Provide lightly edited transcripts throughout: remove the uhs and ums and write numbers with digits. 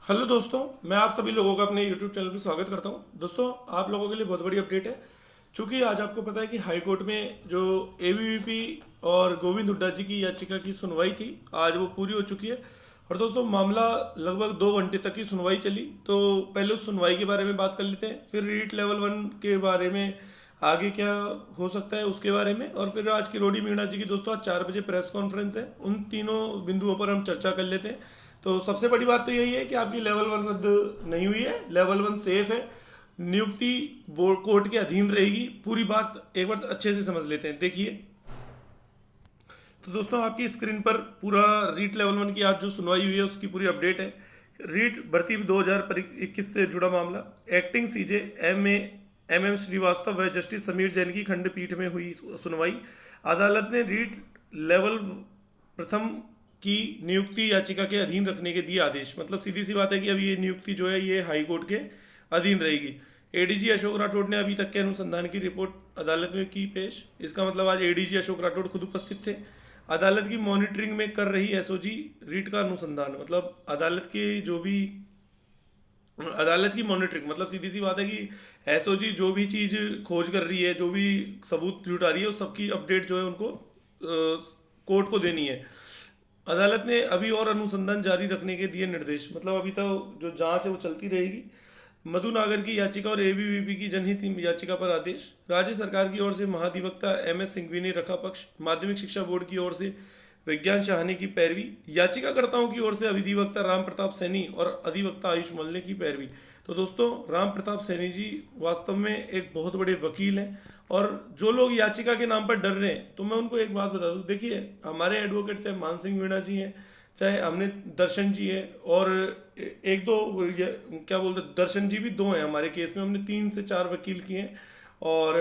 Hello दोस्तों, मैं आप सभी लोगों का अपने यूट्यूब चैनल पर स्वागत करता हूं। दोस्तों, आप लोगों के लिए बहुत बड़ी अपडेट है। चूंकि आज आपको पता है कि हाई कोर्ट में जो एबीवीपी और गोविंद हुड्डा जी की याचिका की सुनवाई थी, आज वो पूरी हो चुकी है। और दोस्तों, मामला लगभग 2 घंटे तक की सुनवाई चली। तो पहले उस सुनवाई के बारे में बात कर लेते हैं, फिर रीट लेवल 1 के बारे में आगे क्या हो सकता है उसके बारे में, और फिर आज किरोड़ी मीणा जी की दोस्तों आज 4 बजे प्रेस कॉन्फ्रेंस है। उन तीनों बिंदुओं पर हम चर्चा कर लेते हैं। तो सबसे बड़ी बात तो यही है कि आपकी लेवल 1 रद्द नहीं हुई है, लेवल 1 सेफ है, नियुक्ति बोर्ड कोर्ट के अधीन रहेगी। पूरी बात एक बार अच्छे से समझ लेते हैं। देखिए, तो दोस्तों आपकी स्क्रीन पर पूरा रीट लेवल 1 की आज जो सुनवाई हुई है उसकी पूरी अपडेट है। रीट भर्ती 2021 से जुड़ा मामला, एक्टिंग सीजे एम श्रीवास्तव व जस्टिस समीर जैन की खंडपीठ में हुई सुनवाई। अदालत ने रीट लेवल प्रथम की नियुक्ति याचिका के अधीन रखने के दिए आदेश। मतलब सीधी सी बात है कि अब ये नियुक्ति जो है ये हाई कोर्ट के अधीन रहेगी। एडीजी अशोक राठौड़ ने अभी तक के अनुसंधान की रिपोर्ट अदालत में की पेश। इसका मतलब आज एडीजी अशोक राठौड़ खुद उपस्थित थे। अदालत की मॉनिटरिंग में कर रही एसओजी रीट का अनुसंधान। मतलब अदालत की मॉनिटरिंग मतलब सीधी सी बात है कि एसओजी जो भी चीज खोज कर रही है, जो भी सबूत जुटा रही है, उस सबकी अपडेट जो है उनको कोर्ट को देनी है। अदालत ने अभी और अनुसंधान जारी रखने के दिए निर्देश। मतलब अभी तो जो जांच है वो चलती रहेगी। मधु नागर की याचिका और एबीवीपी की जनहित याचिका पर आदेश। राज्य सरकार की ओर से महाधिवक्ता एमएस सिंघवी ने रखा पक्ष। माध्यमिक शिक्षा बोर्ड की ओर से विज्ञान शाहनी की पैरवी। याचिकाकर्ताओं की ओर से अधिवक्ता राम प्रताप सैनी और अधिवक्ता आयुष मल्ले की पैरवी। तो दोस्तों, राम प्रताप सैनी जी वास्तव में एक बहुत बड़े वकील हैं। और जो लोग याचिका के नाम पर डर रहे हैं, तो मैं उनको एक बात बता दूं। देखिए, हमारे एडवोकेट चाहे मान सिंह मीणा जी हैं, चाहे हमने दर्शन जी हैं, और एक दो क्या बोलते हैं, दर्शन जी भी 2 हैं हमारे केस में। हमने 3 से 4 वकील किए हैं। और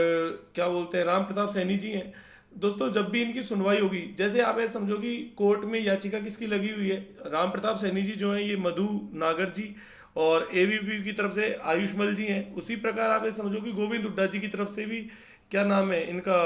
क्या बोलते हैं, राम प्रताप सैनी जी हैं। दोस्तों, जब भी इनकी सुनवाई होगी, जैसे आप ऐसे समझो कि कोर्ट में याचिका किसकी लगी हुई है, राम प्रताप सैनी जी जो है ये मधु नागर जी और एबीपी की तरफ से आयुष्मल जी हैं। उसी प्रकार आप ऐसे समझो कि गोविंद हुड्डा जी की तरफ से भी क्या नाम है इनका,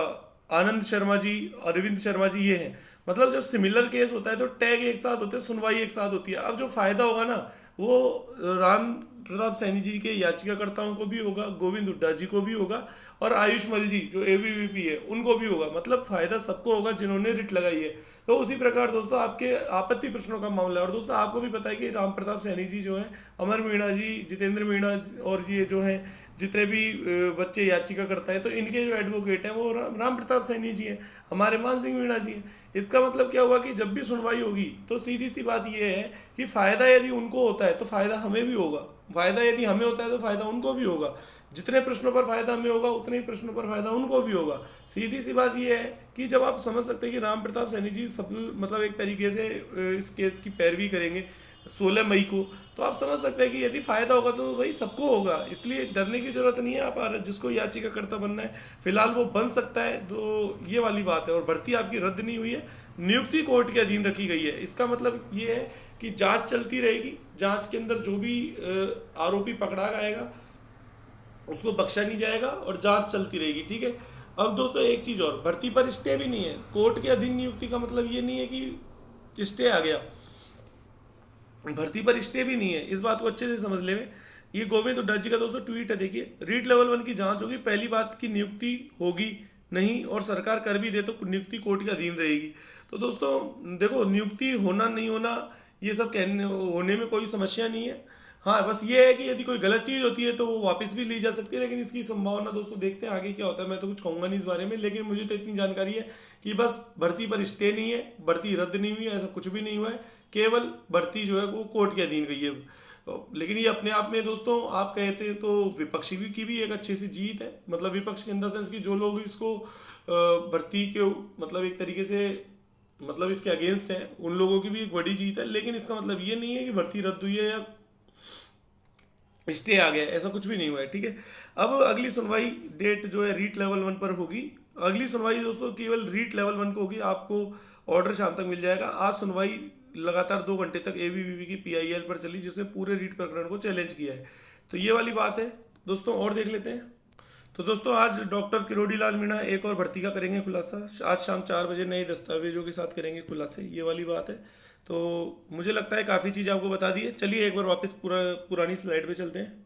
आनंद शर्मा जी, अरविंद शर्मा जी, ये हैं। मतलब जब सिमिलर केस होता है तो टैग एक साथ होते हैं, सुनवाई एक साथ होती है। अब जो फायदा होगा ना, वो राम प्रताप सैनी जी के याचिकाकर्ताओं को भी होगा, गोविंद हुड्डा जी को भी होगा, और आयुष्मल जी जो एबीवीपी है उनको भी होगा। मतलब फायदा सबको होगा जिन्होंने रिट लगाई है। तो उसी प्रकार दोस्तों आपके आपत्ति प्रश्नों का मामला है। और दोस्तों, आपको भी पता है कि राम प्रताप सैनी जी जो है, अमर मीणा जी, जितेंद्र मीणा और ये जो है जितने भी बच्चे याचिका करता है, तो इनके जो एडवोकेट हैं वो राम प्रताप सैनी जी हैं, हमारे मान सिंह मीणा जी हैं। इसका मतलब क्या हुआ कि जब भी सुनवाई होगी तो सीधी सी बात यह है कि फायदा यदि उनको होता है तो फायदा हमें भी होगा, फायदा यदि हमें होता है तो फायदा उनको भी होगा। जितने प्रश्नों पर फायदा हमें होगा उतने ही प्रश्नों पर फायदा उनको भी होगा। सीधी सी बात यह है कि जब आप समझ सकते हैं कि राम प्रताप सैनी जी सब मतलब एक तरीके से इस केस की पैरवी करेंगे 16 मई को, तो आप समझ सकते हैं कि यदि फायदा होगा तो भाई सबको होगा। इसलिए डरने की जरूरत नहीं है। आप जिसको याचिकाकर्ता बनना है फिलहाल वो बन सकता है। तो ये वाली बात है। और भर्ती आपकी रद्द नहीं हुई है, नियुक्ति कोर्ट के अधीन रखी गई है। इसका मतलब ये है कि जांच चलती रहेगी। जांच के अंदर जो भी आरोपी पकड़ा जाएगा उसको बख्शा नहीं जाएगा और जांच चलती रहेगी। ठीक है। अब दोस्तों, एक चीज और, भर्ती पर स्टे भी नहीं है। कोर्ट के अधीन नियुक्ति का मतलब ये नहीं है कि स्टे आ गया, भर्ती पर स्टे भी नहीं है। इस बात को अच्छे से समझ ले। ये गोविंद हुड्डा जी का दोस्तों ट्वीट है। देखिए, रीट लेवल 1 की जांच होगी, पहली बात की नियुक्ति होगी नहीं, और सरकार कर भी दे तो नियुक्ति कोर्ट के अधीन रहेगी। तो दोस्तों देखो, नियुक्ति होना नहीं होना ये सब कहने होने में कोई समस्या नहीं है। हाँ, बस ये है कि यदि कोई गलत चीज होती है तो वो वापस भी ली जा सकती है। लेकिन इसकी संभावना दोस्तों देखते हैं आगे क्या होता है। मैं तो कुछ कहूंगा नहीं इस बारे में, लेकिन मुझे तो इतनी जानकारी है कि बस भर्ती पर स्टे नहीं है, भर्ती रद्द नहीं हुई है, ऐसा कुछ भी नहीं हुआ है। केवल भर्ती जो है वो कोर्ट के अधीन गई है। लेकिन ये अपने आप में दोस्तों आप कहते हैं तो विपक्षी की भी एक अच्छी सी जीत है। मतलब विपक्ष के अंदर सेंस की जो लोग इसको भर्ती के मतलब एक तरीके से मतलब इसके अगेंस्ट हैं, उन लोगों की भी एक बड़ी जीत है। लेकिन इसका मतलब ये नहीं है कि भर्ती रद्द हुई है या स्टे आ गया, ऐसा कुछ भी नहीं हुआ है। ठीक है। अब अगली सुनवाई डेट जो है रीट लेवल 1 पर होगी। अगली सुनवाई दोस्तों केवल रीट लेवल 1 को होगी। आपको ऑर्डर शाम तक मिल जाएगा। आज सुनवाई लगातार 2 घंटे तक एबीवीपी की पीआईएल पर चली, जिसने पूरे रीट प्रकरण को चैलेंज किया है। तो ये वाली बात है दोस्तों। और देख लेते हैं। तो दोस्तों, आज डॉक्टर किरोड़ी लाल मीणा एक और भर्ती का करेंगे खुलासा। आज शाम 4 बजे नए दस्तावेजों के साथ करेंगे खुलासे, ये वाली बात है। तो मुझे लगता है काफ़ी चीज़ आपको बता दी है। चलिए एक बार वापस पुरानी स्लाइड पे चलते हैं।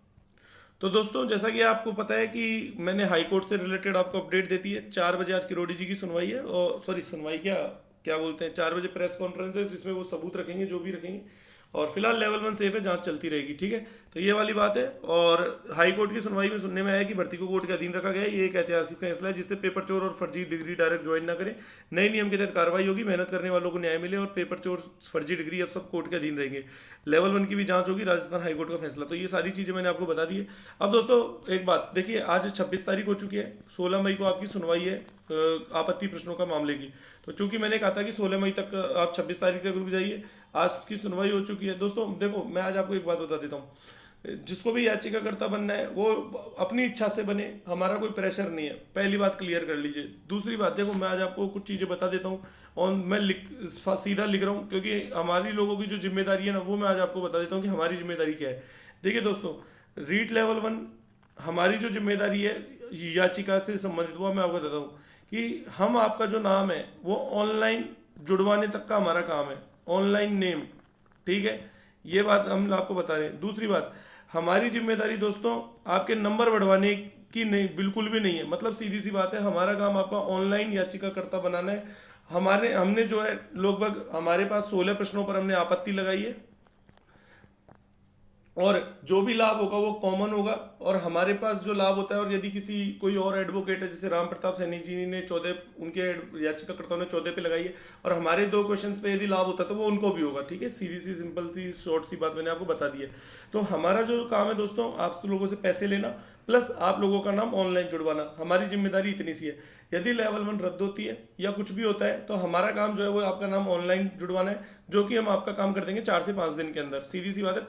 तो दोस्तों जैसा कि आपको पता है कि मैंने हाई कोर्ट से रिलेटेड आपको अपडेट देती है। 4 बजे आज किरोड़ी जी की सुनवाई है, और सॉरी सुनवाई क्या क्या बोलते हैं, 4 बजे प्रेस कॉन्फ्रेंस है जिसमें वो सबूत रखेंगे जो भी रखेंगे। और फिलहाल लेवल 1 सेफ है, जांच चलती रहेगी, ठीक है। तो ये वाली बात है। और हाई कोर्ट की सुनवाई में सुनने में आया कि भर्ती को कोर्ट के अधीन रखा गया है। ये एक ऐतिहासिक फैसला है जिससे पेपर चोर और फर्जी डिग्री डायरेक्ट ज्वाइन ना करें। नए नियम के तहत कार्रवाई होगी, मेहनत करने वालों को न्याय मिले और पेपर चोर फर्जी डिग्री अब सब कोर्ट के अधीन रहेंगे। लेवल 1 की भी जांच होगी, राजस्थान हाईकोर्ट का फैसला। तो ये सारी चीजें मैंने आपको बता दी है। अब दोस्तों एक बात देखिए, आज 26 तारीख हो चुकी है, 16 मई को आपकी सुनवाई है आपत्ति प्रश्नों का मामले की। तो चूंकि मैंने कहा था कि 16 मई तक आप 26 तारीख तक रुक जाइए, आज की सुनवाई हो चुकी है। दोस्तों देखो, मैं आज आपको एक बात बता देता हूँ, जिसको भी याचिकाकर्ता बनना है वो अपनी इच्छा से बने, हमारा कोई प्रेशर नहीं है। पहली बात क्लियर कर लीजिए। दूसरी बात देखो, मैं आज आपको कुछ चीज़ें बता देता हूँ और मैं सीधा लिख रहा हूँ, क्योंकि हमारी लोगों की जो जिम्मेदारी है ना, वो मैं आज आपको बता देता हूँ कि हमारी जिम्मेदारी क्या है। देखिए दोस्तों, रीट लेवल 1 हमारी जो जिम्मेदारी है याचिका से संबंधित, वो मैं आपको बताता हूँ कि हम आपका जो नाम है वो ऑनलाइन जुड़वाने तक का हमारा काम है, ऑनलाइन नेम, ठीक है। ये बात हम आपको बता रहे हैं। दूसरी बात, हमारी जिम्मेदारी दोस्तों आपके नंबर बढ़वाने की नहीं, बिल्कुल भी नहीं है। मतलब सीधी सी बात है, हमारा काम आपका ऑनलाइन याचिकाकर्ता बनाना है। हमने जो है लगभग हमारे पास 16 प्रश्नों पर हमने आपत्ति लगाई है, और जो भी लाभ होगा वो कॉमन होगा। और हमारे पास जो लाभ होता है, और यदि किसी कोई और एडवोकेट है, जैसे राम प्रताप सैनी जी ने 14, उनके याचिकाकर्ताओं ने 14 पे लगाई है, और हमारे 2 क्वेश्चंस पे यदि लाभ होता है तो वो उनको भी होगा, ठीक है। सीधी सी सिंपल सी शॉर्ट सी बात मैंने आपको बता दी है। तो हमारा जो काम है दोस्तों, आप लोगों से पैसे लेना प्लस आप लोगों का नाम ऑनलाइन जुड़वाना, हमारी जिम्मेदारी इतनी सी है। यदि लेवल 1 रद्द होती है या कुछ भी होता है, तो हमारा काम जो है वो आपका नाम ऑनलाइन जुड़वाना है, जो कि हम आपका काम कर देंगे 4 से 5 दिन के अंदर। सीधी सी बात है,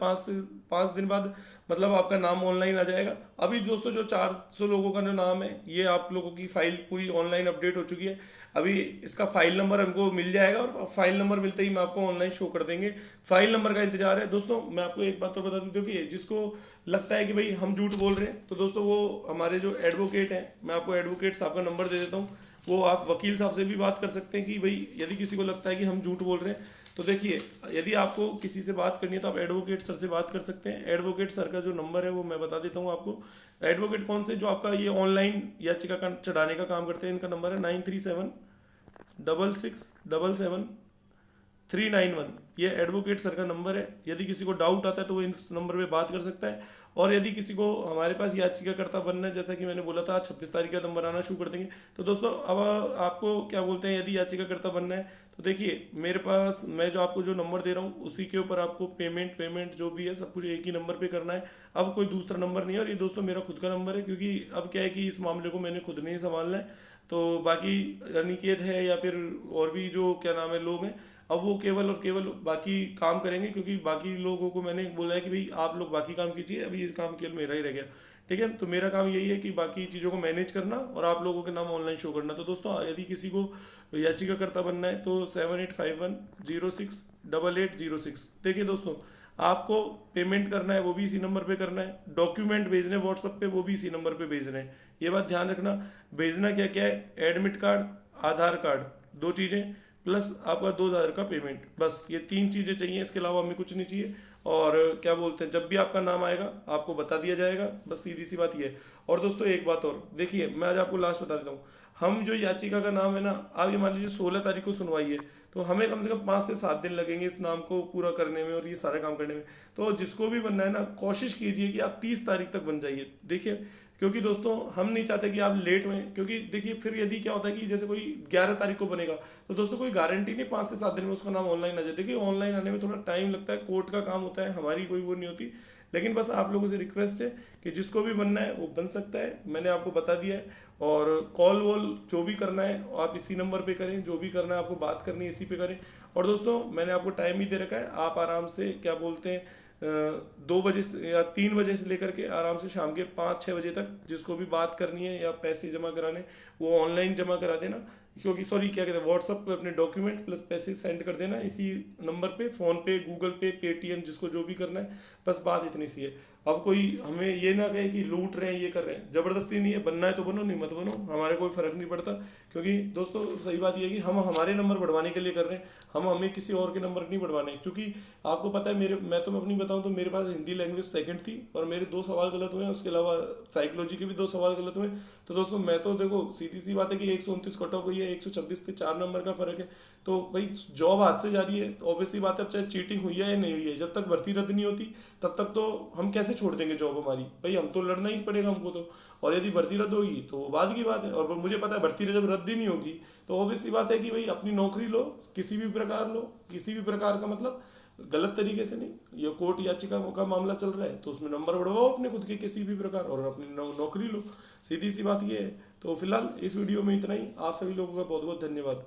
5 दिन बाद मतलब आपका नाम ऑनलाइन आ जाएगा। अभी दोस्तों जो 400 लोगों का जो नाम है, ये आप लोगों की फाइल पूरी ऑनलाइन अपडेट हो चुकी है। अभी इसका फाइल नंबर हमको मिल जाएगा, और फाइल नंबर मिलते ही मैं आपको ऑनलाइन शो कर देंगे। फाइल नंबर का इंतजार है दोस्तों। मैं आपको एक बात और बता देता हूँ कि जिसको लगता है कि भाई हम झूठ बोल रहे हैं, तो दोस्तों वो हमारे जो एडवोकेट हैं, मैं आपको एडवोकेट साहब का नंबर दे देता हूँ, वो आप वकील साहब से भी बात कर सकते हैं कि भाई यदि किसी को लगता है कि हम झूठ बोल रहे हैं, तो देखिए यदि आपको किसी से बात करनी है तो आप एडवोकेट सर से बात कर सकते हैं। एडवोकेट सर का जो नंबर है वो मैं बता देता हूँ आपको। एडवोकेट कौन से, जो आपका ये ऑनलाइन याचिका का चढ़ाने का काम करते हैं, इनका नंबर है 9376677391। ये एडवोकेट सर का नंबर है। यदि किसी को डाउट आता है तो वो इस नंबर पे बात कर सकता है। और यदि किसी को हमारे पास याचिकाकर्ता बनना है, जैसा कि मैंने बोला था 26 तारीख का नंबर आना शुरू कर देंगे। तो दोस्तों अब आपको क्या बोलते हैं, यदि याचिकाकर्ता बनना है तो देखिए मेरे पास, मैं जो आपको जो नंबर दे रहा हूँ उसी के ऊपर आपको पेमेंट जो भी है सब कुछ एक ही नंबर पे करना है। अब कोई दूसरा नंबर नहीं है, और ये दोस्तों मेरा खुद का नंबर है, क्योंकि अब क्या है कि इस मामले को मैंने खुद नहीं संभालना है। तो बाकी अनिकेत है या फिर और भी जो क्या नाम है लोग हैं, अब वो केवल और केवल बाकी काम करेंगे, क्योंकि बाकी लोगों को मैंने बोला है कि भाई आप लोग बाकी काम कीजिए, अभी ये काम केवल मेरा ही रह गया, ठीक है। तो मेरा काम यही है कि बाकी चीज़ों को मैनेज करना और आप लोगों के नाम ऑनलाइन शो करना। तो दोस्तों यदि किसी को याचिकाकर्ता बनना है तो 7851068806। देखिए दोस्तों, आपको पेमेंट करना है वो भी इसी नंबर पे करना है, डॉक्यूमेंट भेजने व्हाट्सएप पे वो भी इसी नंबर पे भेजने हैं। ये बात ध्यान रखना। भेजना क्या क्या है, एडमिट कार्ड, आधार कार्ड, 2 चीज़ें, प्लस आपका 2000 का पेमेंट, बस ये 3 चीज़ें चाहिए, इसके अलावा हमें कुछ नहीं चाहिए। और क्या बोलते हैं, जब भी आपका नाम आएगा आपको बता दिया जाएगा, बस सीधी सी बात ये है। और दोस्तों एक बात और देखिए, मैं आज आपको लास्ट बता देता हूँ, हम जो याचिका का नाम है ना, आप ये मान लीजिए 16 तारीख को सुनवाई है, तो हमें कम से कम 5 से 7 दिन लगेंगे इस नाम को पूरा करने में और ये सारे काम करने में। तो जिसको भी बनना है ना, कोशिश कीजिए कि आप 30 तारीख तक बन जाइए। देखिए क्योंकि दोस्तों हम नहीं चाहते कि आप लेट हुए, क्योंकि देखिए फिर यदि क्या होता है कि जैसे कोई 11 तारीख को बनेगा, तो दोस्तों कोई गारंटी नहीं 5 से 7 दिन में उसका नाम ऑनलाइन आ जाए। देखिए ऑनलाइन आने में थोड़ा टाइम लगता है, कोर्ट का काम होता है, हमारी कोई वो नहीं होती। लेकिन बस आप लोगों से रिक्वेस्ट है कि जिसको भी बनना है वो बन सकता है, मैंने आपको बता दिया है। और कॉल वॉल जो भी करना है आप इसी नंबर पे करें, जो भी करना है आपको बात करनी है इसी पे करें। और दोस्तों मैंने आपको टाइम भी दे रखा है, आप आराम से क्या बोलते हैं 2 बजे से या 3 बजे से लेकर के आराम से शाम के 5-6 बजे तक जिसको भी बात करनी है या पैसे जमा कराने, वो ऑनलाइन जमा करा देना। क्योंकि सॉरी क्या कहते हैं, व्हाट्सअप पे अपने डॉक्यूमेंट प्लस पैसे सेंड कर देना इसी नंबर पे, फोन पे, गूगल पे, पेटीएम, जिसको जो भी करना है, बस बात इतनी सी है। अब कोई हमें ये ना कहे कि लूट रहे हैं, ये कर रहे हैं, जबरदस्ती नहीं है, बनना है तो बनो, नहीं मत बनो, हमारे कोई फर्क नहीं पड़ता। क्योंकि दोस्तों सही बात ये है कि हम हमारे नंबर बढ़वाने के लिए कर रहे हैं, हमें किसी और के नंबर नहीं बढ़वाने। क्योंकि आपको पता है मैं अपनी बताऊं तो मेरे पास हिंदी लैंग्वेज सेकंड थी और मेरे 2 सवाल गलत हुए हैं, उसके अलावा साइकोलॉजी के भी 2 सवाल गलत हुए। तो दोस्तों मैं तो देखो सीधी सी बात है कि 129 कट ऑफ हुई है, 126 के 4 नंबर का फर्क है। तो भाई जॉब हाथ से जा रही है, तो ऑब्वियसली बात है, अब चाहे चीटिंग हुई है या नहीं हुई है, जब तक भर्ती रद्द नहीं होती तब तक तो हम कैसे छोड़ देंगे जॉब हमारी, भाई हम तो लड़ना ही पड़ेगा हमको तो। और यदि भर्ती रद्द होगी तो वो बाद की बात है, और मुझे पता है भर्ती जब रद्द ही नहीं होगी तो ऑब्वियसली बात है कि भाई अपनी नौकरी लो, किसी भी प्रकार लो, किसी भी प्रकार का मतलब गलत तरीके से नहीं। ये कोर्ट याचिका का मामला चल रहा है तो उसमें नंबर बढ़वाओ अपने खुद के किसी भी प्रकार, और अपनी नौकरी लो, सीधी सी बात ये है। तो फिलहाल इस वीडियो में इतना ही। आप सभी लोगों का बहुत बहुत धन्यवाद।